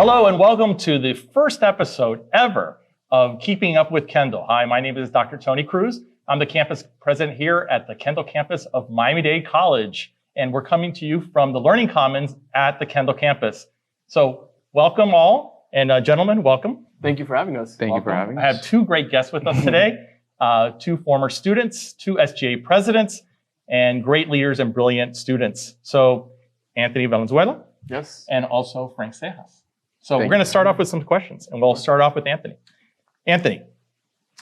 Hello and welcome to the first episode ever of Keeping Up with Kendall. Hi, my name is Dr. Tony Cruz. I'm the campus president here at the Kendall campus of Miami-Dade College, and we're coming to you from the Learning Commons at the Kendall campus. So welcome all, and gentlemen, welcome. Thank you for having us. Thank you for having us. I have two great guests with us today, two former students, two SGA presidents, and great leaders and brilliant students. So Anthony Valenzuela. Yes. And also Frank Cejas. So we're going to start off with some questions, and we'll start off with Anthony. Anthony,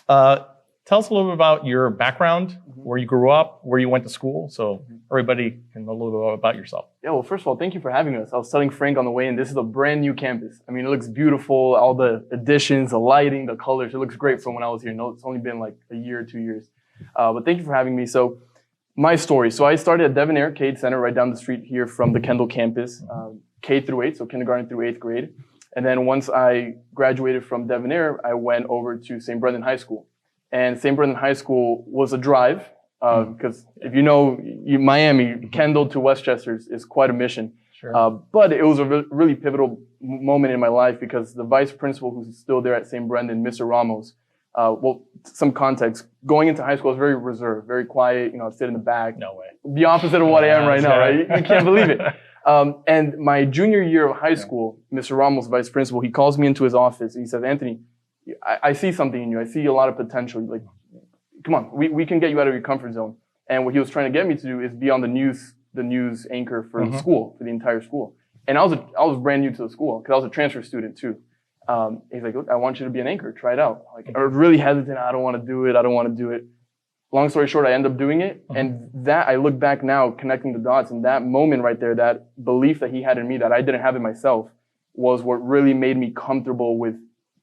tell us a little bit about your background, where you grew up, where you went to school, so everybody can know a little bit about yourself. Yeah, well, first of all, thank you for having us. I was telling Frank on the way in, this is a brand new campus. I mean, it looks beautiful, all the additions, the lighting, the colors. It looks great from when I was here. No, it's only been like a year or 2 years. But thank you for having me. So my story. So I started at Devonair Cade Center right down the street here from the Kendall campus, K through 8, so kindergarten through 8th grade. And then once I graduated from Devonair, I went over to St. Brendan High School. And St. Brendan High School was a drive, because if you know Miami, Kendall to Westchester is quite a mission. Sure. But it was a really pivotal moment in my life because the vice principal who's still there at St. Brendan, Mr. Ramos, well, some context, going into high school, I was very reserved, very quiet, I'd sit in the back. No way. The opposite of what I am right now, right? You can't believe it. And my junior year of high school, Mr. Ramos, vice principal, he calls me into his office and he says, Anthony, I see something in you. I see a lot of potential. Like, come on, we can get you out of your comfort zone. And what he was trying to get me to do is be on the news anchor for the school, for the entire school. And I was brand new to the school because I was a transfer student too. He's like, look, I want you to be an anchor. Try it out. Like, I was really hesitant. I don't want to do it. Long story short, I end up doing it. And that, I look back now, connecting the dots, and that moment right there, that belief that he had in me that I didn't have in myself was what really made me comfortable with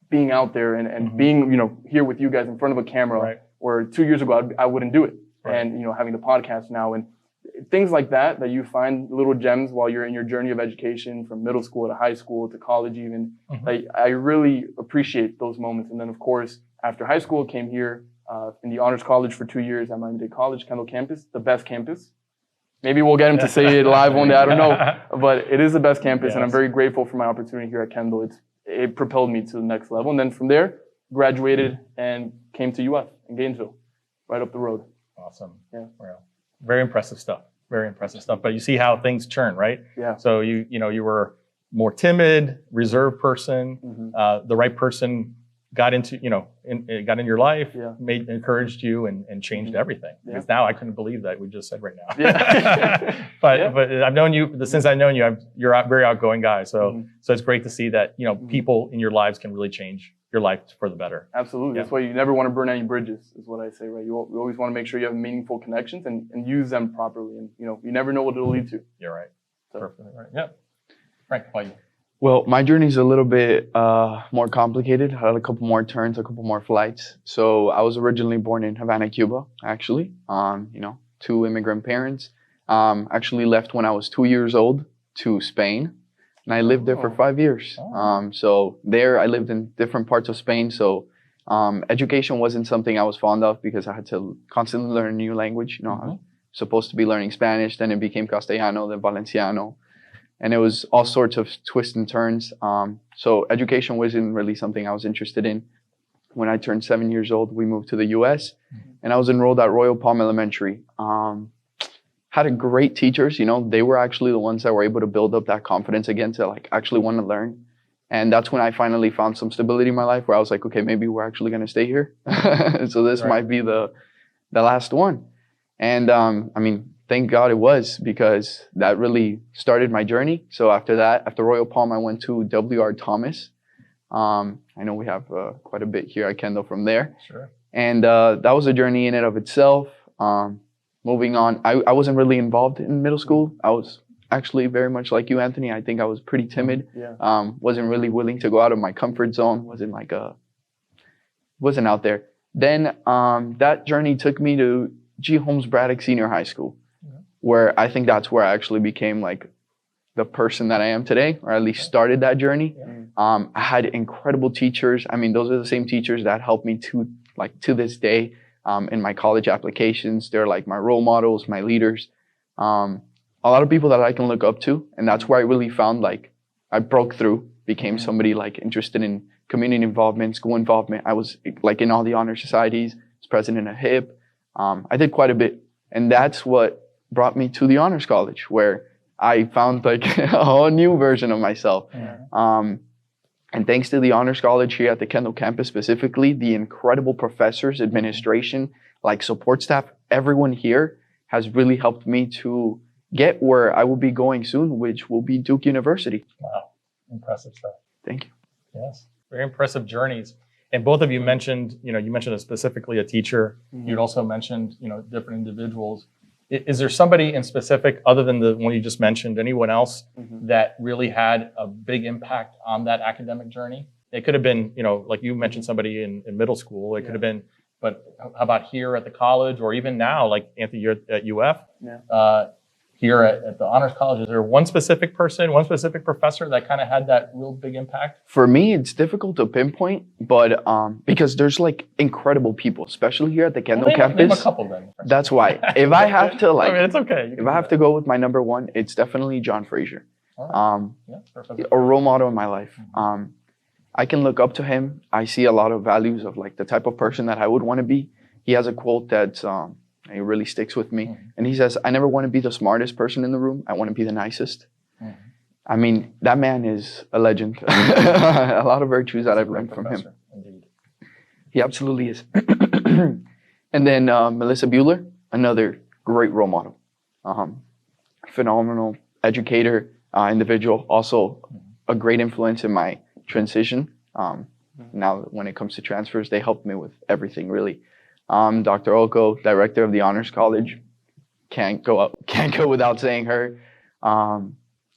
being out there and being, here with you guys in front of a camera, right. Where 2 years ago, I wouldn't do it. Right. And, having the podcast now and things like that you find little gems while you're in your journey of education from middle school to high school to college even. I really appreciate those moments. And then, of course, after high school, came here, in the honors college for 2 years at Miami-Dade College, Kendall campus, the best campus. Maybe we'll get him to say it live one day, I don't know. But it is the best campus, and I'm very grateful for my opportunity here at Kendall. It propelled me to the next level. And then from there, graduated and came to UF in Gainesville, right up the road. Awesome. Yeah. Well, very impressive stuff. Very impressive stuff. But you see how things churn, right? Yeah. So you were more timid, reserved person. The right person got into got in your life, encouraged you and changed everything. Because now I couldn't believe that we just said right now. Yeah. but I've known you since I've known you. You're a very outgoing guy. So it's great to see that people in your lives can really change your life for the better. Absolutely. Yeah. That's why you never want to burn any bridges, is what I say, right? You always want to make sure you have meaningful connections and use them properly. And you never know what it'll lead to. You're right. So. Perfectly right. Yeah. Frank, how about you? Well, my journey's a little bit more complicated. I had a couple more turns, a couple more flights. So I was originally born in Havana, Cuba, actually. Two immigrant parents. Actually left when I was 2 years old to Spain. And I lived there for 5 years. So there I lived in different parts of Spain. So education wasn't something I was fond of because I had to constantly learn a new language. I was supposed to be learning Spanish, then it became Castellano, then Valenciano. And it was all sorts of twists and turns. So education wasn't really something I was interested in. When I turned 7 years old, we moved to the US and I was enrolled at Royal Palm Elementary. Had great teachers, they were actually the ones that were able to build up that confidence again to actually want to learn. And that's when I finally found some stability in my life where I was like, okay, maybe we're actually going to stay here. So this might be the last one. And thank God it was, because that really started my journey. So after that, after Royal Palm, I went to W.R. Thomas. I know we have quite a bit here at Kendall from there. Sure. And that was a journey in and of itself. Moving on, I wasn't really involved in middle school. I was actually very much like you, Anthony. I think I was pretty timid. Yeah. Wasn't really willing to go out of my comfort zone. Wasn't out there. Then that journey took me to G. Holmes Braddock Senior High School, where I think that's where I actually became the person that I am today, or at least started that journey. I had incredible teachers. Those are the same teachers that helped me to this day. In my college applications, they're my role models, my leaders. A lot of people that I can look up to, and that's where I really found I broke through became somebody like interested in community involvement, school involvement. I was like in all the honor societies, was president of HIP. I did quite a bit. And that's what brought me to the Honors College, where I found like a whole new version of myself. And thanks to the Honors College here at the Kendall campus specifically, the incredible professors, administration, like support staff, everyone here has really helped me to get where I will be going soon, which will be Duke University. Wow, impressive stuff. Thank you. Yes, very impressive journeys. And both of you mentioned, you mentioned specifically a teacher. You'd also mentioned, different individuals. Is there somebody in specific, other than the one you just mentioned, anyone else that really had a big impact on that academic journey? It could have been, like you mentioned somebody in middle school. It could have been, but how about here at the college, or even now, like Anthony, you're at UF? Here at the Honors College, is there one specific person, one specific professor that kind of had that real big impact? For me, it's difficult to pinpoint, but because there's like incredible people, especially here at the Kendall campus. Name a couple then. That's why. If I have to it's okay. If I have to go with my number one, it's definitely John Fraser. Right. A role model in my life. I can look up to him. I see a lot of values of like the type of person that I would want to be. He has a quote that's it really sticks with me. And he says, I never want to be the smartest person in the room. I want to be the nicest. I mean, that man is a legend. A lot of virtues that I've learned from him. Indeed. He absolutely is. And then Melissa Bueller, another great role model. Phenomenal educator, individual, also a great influence in my transition. Now, when it comes to transfers, they helped me with everything, really. Dr. Oko, director of the Honors College, can't go without saying her.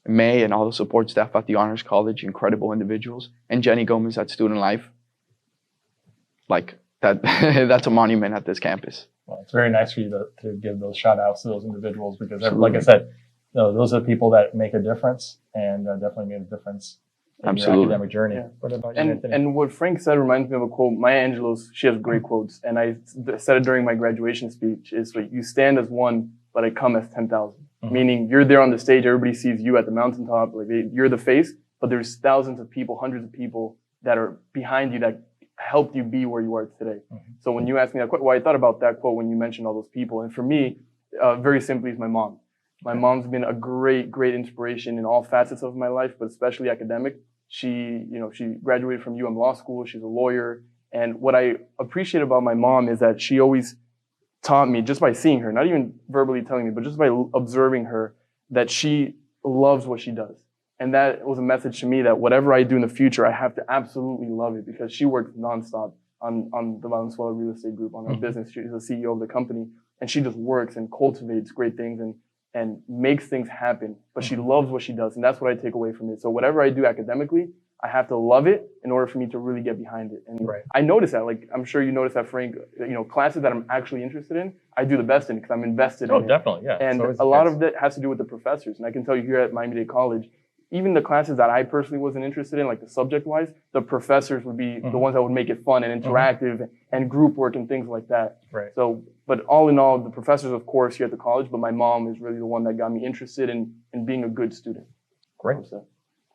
May and all the support staff at the Honors College, incredible individuals. And Jenny Gomez at Student Life. Like that, that's a monument at this campus. Well, it's very nice for you to give those shout outs to those individuals because, like I said, those are the people that make a difference and definitely made a difference in your academic journey. What about you, Anthony? And what Frank said reminds me of a quote. Maya Angelou's, she has great quotes, and I said it during my graduation speech. Is like, you stand as one, but I come as 10,000. Meaning you're there on the stage, everybody sees you at the mountaintop, like you're the face, but there's thousands of people, hundreds of people that are behind you that helped you be where you are today. So when you asked me that quote, well, I thought about that quote when you mentioned all those people. And for me, very simply, is my mom. My mom's been a great, great inspiration in all facets of my life, but especially academic. She graduated from UM Law School. She's a lawyer. And what I appreciate about my mom is that she always taught me, just by seeing her, not even verbally telling me, but just by observing her, that she loves what she does. And that was a message to me that whatever I do in the future, I have to absolutely love it, because she works nonstop on the Valenzuela Real Estate Group, on our business. She's the CEO of the company, and she just works and cultivates great things and makes things happen. But she loves what she does, and that's what I take away from it. So whatever I do academically, I have to love it in order for me to really get behind it. And I notice that, like, I'm sure you notice that, Frank, classes that I'm actually interested in, I do the best in because I'm invested in it. Oh, definitely, yeah. And a lot of that has to do with the professors. And I can tell you here at Miami-Dade College, even the classes that I personally wasn't interested in, like the subject-wise, the professors would be the ones that would make it fun and interactive and group work and things like that. Right. So, but all in all, the professors, of course, here at the college, but my mom is really the one that got me interested in being a good student. Great.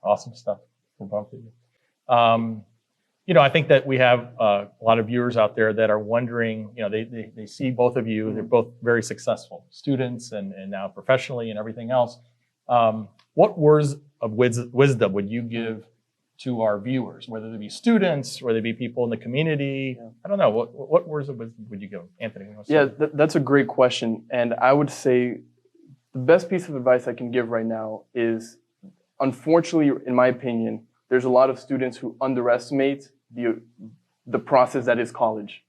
Awesome stuff for both of you. I think that we have a lot of viewers out there that are wondering, they see both of you, they're both very successful students and now professionally and everything else. What words of wisdom would you give to our viewers, whether they be students, whether they be people in the community? I don't know. What words of wisdom would you give, Anthony? That's a great question. And I would say the best piece of advice I can give right now is, unfortunately, in my opinion, there's a lot of students who underestimate the process that is college.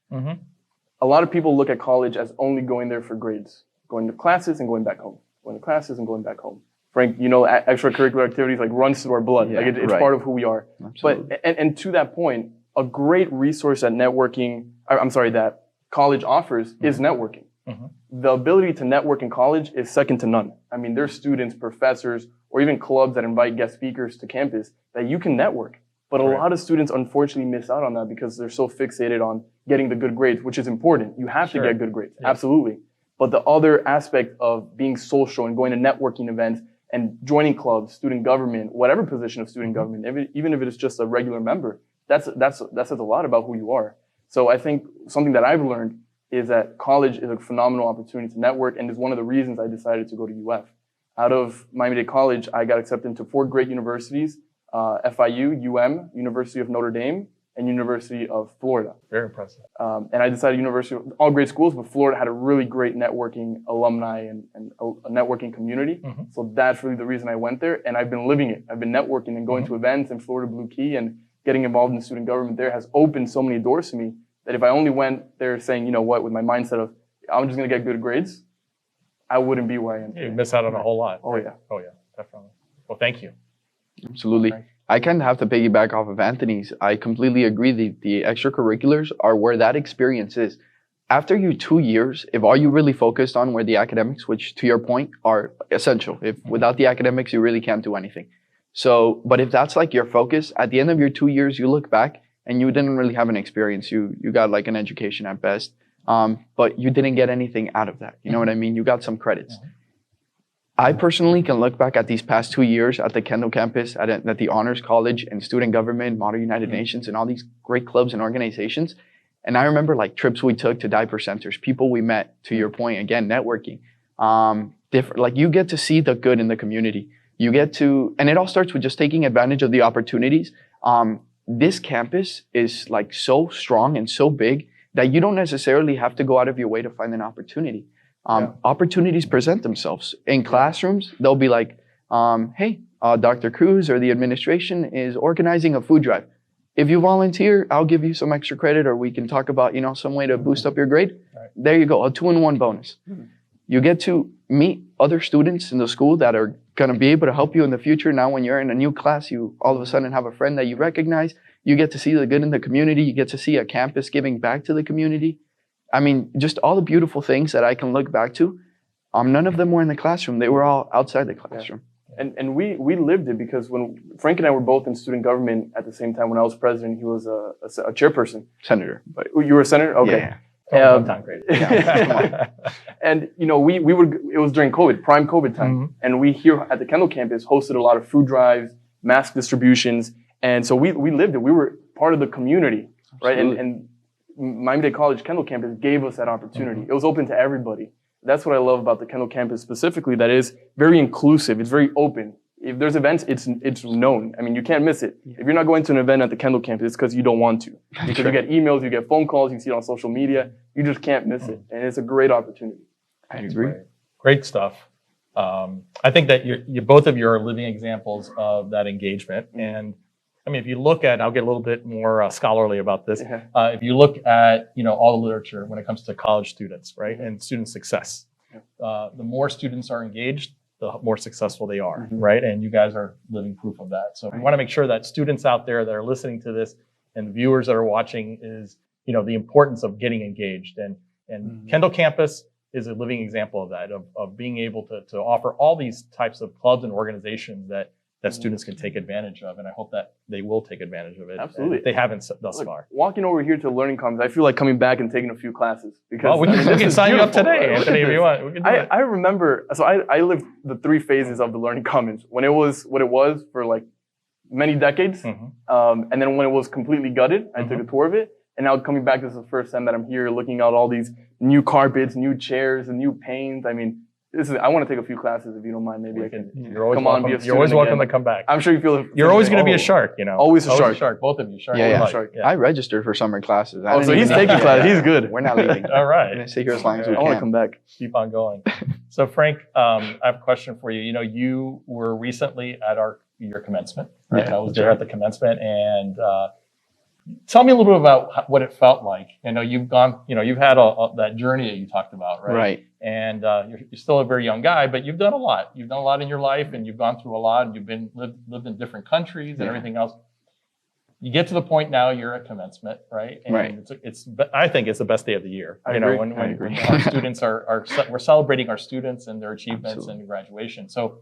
A lot of people look at college as only going there for grades, going to classes and going back home, going to classes and going back home. Frank, extracurricular activities like runs through our blood. It's part of who we are. Absolutely. But and to that point, a great resource that that college offers is networking. The ability to network in college is second to none. I mean, there's students, professors, or even clubs that invite guest speakers to campus that you can network. But a lot of students unfortunately miss out on that because they're so fixated on getting the good grades, which is important. You have to get good grades, absolutely. But the other aspect of being social and going to networking events And joining clubs, student government, whatever position of student government, even if it is just a regular member, that says a lot about who you are. So I think something that I've learned is that college is a phenomenal opportunity to network, and is one of the reasons I decided to go to UF. Out of Miami-Dade College, I got accepted into 4 great universities, FIU, UM, University of Notre Dame, and University of Florida. Very impressive. And I decided all great schools, but Florida had a really great networking alumni and a networking community. So that's really the reason I went there, and I've been living it. I've been networking and going to events in Florida Blue Key, and getting involved in student government there has opened so many doors to me that if I only went there saying, you know what, with my mindset of, I'm just going to get good grades, I wouldn't be where I am today. You'd miss out on a whole lot. Oh, yeah. Oh, yeah, definitely. Well, thank you. Absolutely. I kind of have to piggyback off of Anthony's. I completely agree. The extracurriculars are where that experience is. After your 2 years, if all you really focused on were the academics, which to your point are essential. If without the academics, you really can't do anything. So, but if that's like your focus, at the end of your 2 years, you look back and you didn't really have an experience. You got like an education at best, but you didn't get anything out of that. You know what I mean? You got some credits. I personally can look back at these past 2 years at the Kendall campus, at the Honors College and Student Government, Model United Nations, and all these great clubs and organizations. And I remember like trips we took to diaper centers, people we met, to your point, again, networking. Different, like you get to see the good in the community. You get to, and it all starts with just taking advantage of the opportunities. This campus is like so strong and so big that you don't necessarily have to go out of your way to find an opportunity. Opportunities present themselves. In classrooms, they'll be like, hey, Dr. Cruz or the administration is organizing a food drive. If you volunteer, I'll give you some extra credit, or we can talk about, some way to boost up your grade. Right. There you go, a 2-in-1 bonus. You get to meet other students in the school that are going to be able to help you in the future. Now, when you're in a new class, you all of a sudden have a friend that you recognize. You get to see the good in the community. You get to see a campus giving back to the community. I mean, just all the beautiful things that I can look back to. None of them were in the classroom. They were all outside the classroom. And we lived it, because when Frank and I were both in student government at the same time, when I was president, he was a chairperson. Senator. But you were a senator? Okay. Yeah. And we would, it was during COVID, prime COVID time. And we here at the Kendall campus hosted a lot of food drives, mask distributions. And so we lived it. We were part of the community, right? And Miami-Dade College Kendall campus gave us that opportunity. It was open to everybody. That's what I love about the Kendall campus specifically, that is very inclusive. It's very open. If there's events, it's known. I mean, you can't miss it. If you're not going to an event at the Kendall campus, it's because you don't want to. Because you get emails, you get phone calls, you see it on social media. You just can't miss it. And it's a great opportunity. I agree. Great stuff. I think that you both of you are living examples of that engagement. And I mean, if you look at, I'll get a little bit more scholarly about this. If you look at, all the literature when it comes to college students, right, and student success, the more students are engaged, the more successful they are, right? And you guys are living proof of that. So we want to make sure that students out there that are listening to this and the viewers that are watching is, the importance of getting engaged. And Kendall campus is a living example of that, of being able to offer all these types of clubs and organizations that students can take advantage of, and I hope that they will take advantage of it. Absolutely. They haven't thus far. Walking over here to Learning Commons, I feel like coming back and taking a few classes. Because we can sign you up today, Anthony, if you want. We can do it. I remember, so I lived the 3 phases of the Learning Commons. When it was what it was for like many decades, and then when it was completely gutted, I took a tour of it. And now coming back, this is the first time that I'm here looking at all these new carpets, new chairs, and new paints. I mean, I want to take a few classes if you don't mind. Maybe I can You're always welcome to come back. I'm sure you feel. You're always going to be a shark, Always a shark. Both of you, shark. Yeah. Shark. Yeah. I registered for summer classes. So he's taking classes. He's good. We're not leaving. All right. We're going to stay here as long as we can. I want to come back. Keep on going. So Frank, I have a question for you. You were recently at your commencement, right? I was there at the commencement, and tell me a little bit about what it felt like. I know you've gone, you've had that journey that you talked about, right? Right. And you're still a very young guy, but you've done a lot. You've done a lot in your life, and you've gone through a lot, and you've lived in different countries and everything else. You get to the point now you're at commencement, right? And I think it's the best day of the year. I agree. When our students we're celebrating our students and their achievements and graduation. So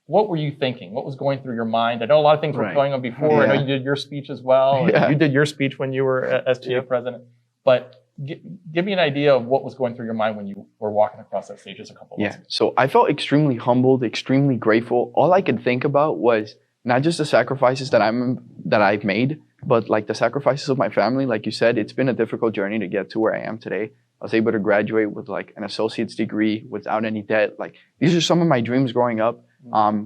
what were you thinking? What was going through your mind? I know a lot of things were going on before. I know you did your speech as well. You did your speech when you were STA president. But give me an idea of what was going through your mind when you were walking across that stage just a couple months ago. So I felt extremely humbled, extremely grateful. All I could think about was not just the sacrifices that I've made, but like the sacrifices of my family. Like you said, it's been a difficult journey to get to where I am today. I was able to graduate with like an associate's degree without any debt. Like these are some of my dreams growing up.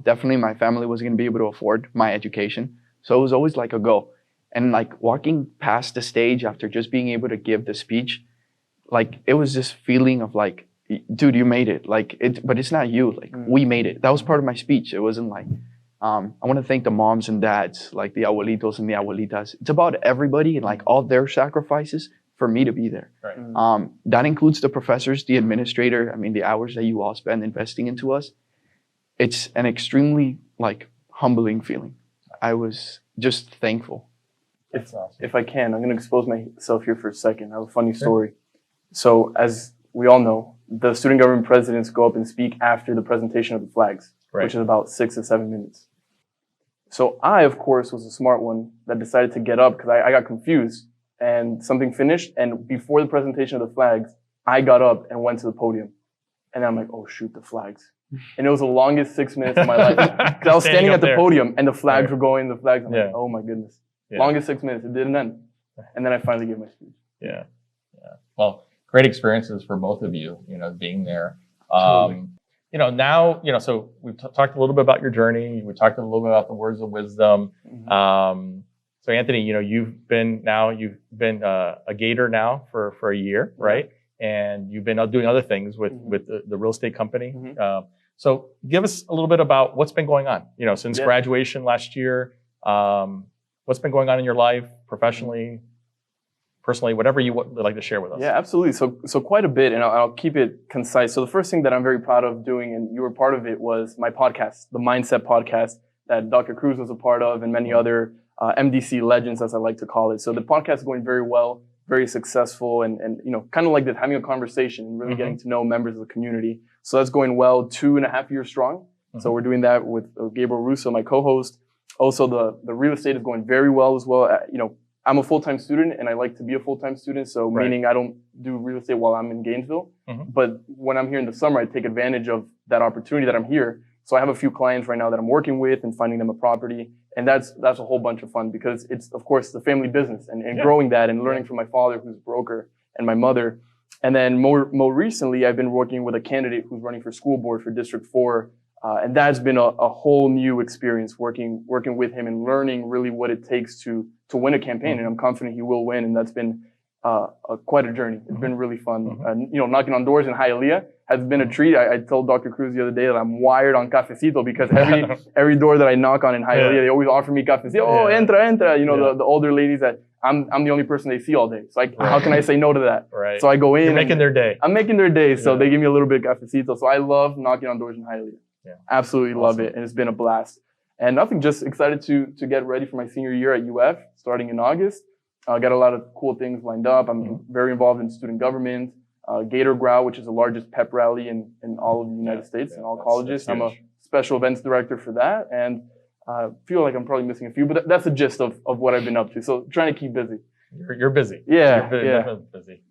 Definitely my family was going to be able to afford my education. So it was always like a goal. And like walking past the stage after just being able to give the speech, like it was this feeling of like, dude, you made it. Like but it's not you. Like we made it. That was part of my speech. It wasn't like, I want to thank the moms and dads, like the abuelitos and the abuelitas. It's about everybody and like all their sacrifices for me to be there. Right. That includes the professors, the administrator. I mean, the hours that you all spend investing into us. It's an extremely like humbling feeling. I was just thankful. If I can, I'm going to expose myself here for a second. I have a funny story. So as we all know, the student government presidents go up and speak after the presentation of the flags, which is about 6 to 7 minutes. So I, of course, was a smart one that decided to get up because I got confused and something finished. And before the presentation of the flags, I got up and went to the podium. And I'm like, oh, shoot, the flags. And it was the longest 6 minutes of my life. Because I was standing at the podium and the flags were going, I'm like, oh my goodness. Longest 6 minutes. It didn't end. And then I finally gave my speech. Yeah. Well, great experiences for both of you, being there. Now, so we've talked a little bit about your journey. We talked a little bit about the words of wisdom. So Anthony, you've been a Gator now for a year, right? And you've been doing other things with the real estate company. So give us a little bit about what's been going on, since graduation last year. What's been going on in your life, professionally, personally, whatever you would like to share with us. Yeah, absolutely. So quite a bit, and I'll keep it concise. So the first thing that I'm very proud of doing, and you were part of it, was my podcast, the Mindset podcast that Dr. Cruz was a part of, and many other MDC legends, as I like to call it. So the podcast is going very well, very successful, and kind of like that, having a conversation and really getting to know members of the community. So that's going well, 2.5 years strong. So we're doing that with Gabriel Russo, my co-host. Also, the real estate is going very well as well. I'm a full-time student and I like to be a full-time student. So meaning I don't do real estate while I'm in Gainesville. But when I'm here in the summer, I take advantage of that opportunity that I'm here. So I have a few clients right now that I'm working with and finding them a property. And that's a whole bunch of fun because it's, of course, the family business and growing that and learning from my father, who's a broker, and my mother. And then more recently, I've been working with a candidate who's running for school board for District 4. And that's been a whole new experience working with him and learning really what it takes to win a campaign. And I'm confident he will win. And that's been quite a journey. It's been really fun. Knocking on doors in Hialeah has been a treat. I told Dr. Cruz the other day that I'm wired on cafecito because every door that I knock on in Hialeah, they always offer me cafecito. Oh, entra. The older ladies that I'm the only person they see all day. So how can I say no to that? Right. So I go in. You're making their day. I'm making their day. So they give me a little bit of cafecito. So I love knocking on doors in Hialeah. Yeah. Absolutely love it. And it's been a blast. And nothing, just excited to get ready for my senior year at UF starting in August. I got a lot of cool things lined up. I'm very involved in student government, Gator Grow, which is the largest pep rally in all of the United States and all colleges. I'm a special events director for that. And I feel like I'm probably missing a few, but that's the gist of what I've been up to. So trying to keep busy. You're busy. Yeah. You're busy.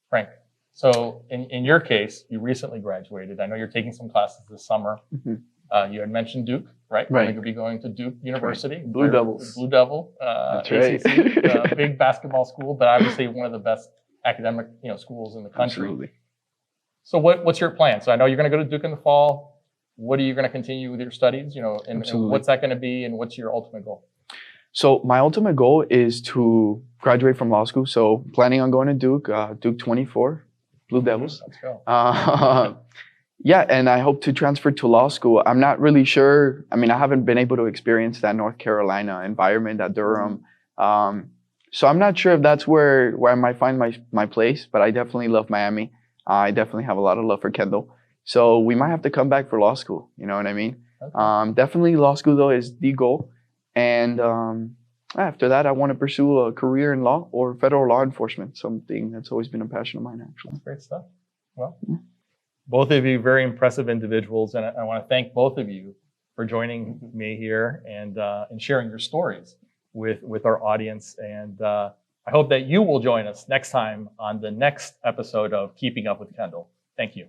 Frank. So in your case, you recently graduated. I know you're taking some classes this summer. You had mentioned Duke, right? Right. You'll be going to Duke University. Blue Devils. Blue Devil. That's ACC, big basketball school, but obviously one of the best academic schools in the country. Absolutely. So what's your plan? So I know you're going to go to Duke in the fall. What are you going to continue with your studies? And what's that going to be? And what's your ultimate goal? So my ultimate goal is to graduate from law school. So planning on going to Duke, Duke 24. Blue Devils. Let's go. And I hope to transfer to law school. I'm not really sure. I mean, I haven't been able to experience that North Carolina environment at Durham. So I'm not sure if that's where I might find my place, but I definitely love Miami. I definitely have a lot of love for Kendall. So we might have to come back for law school. You know what I mean? Okay. Definitely law school, though, is the goal. And after that, I want to pursue a career in law or federal law enforcement, something that's always been a passion of mine, actually. That's great stuff. Well, both of you very impressive individuals, and I want to thank both of you for joining me here and sharing your stories with our audience. And I hope that you will join us next time on the next episode of Keeping Up with Kendall. Thank you.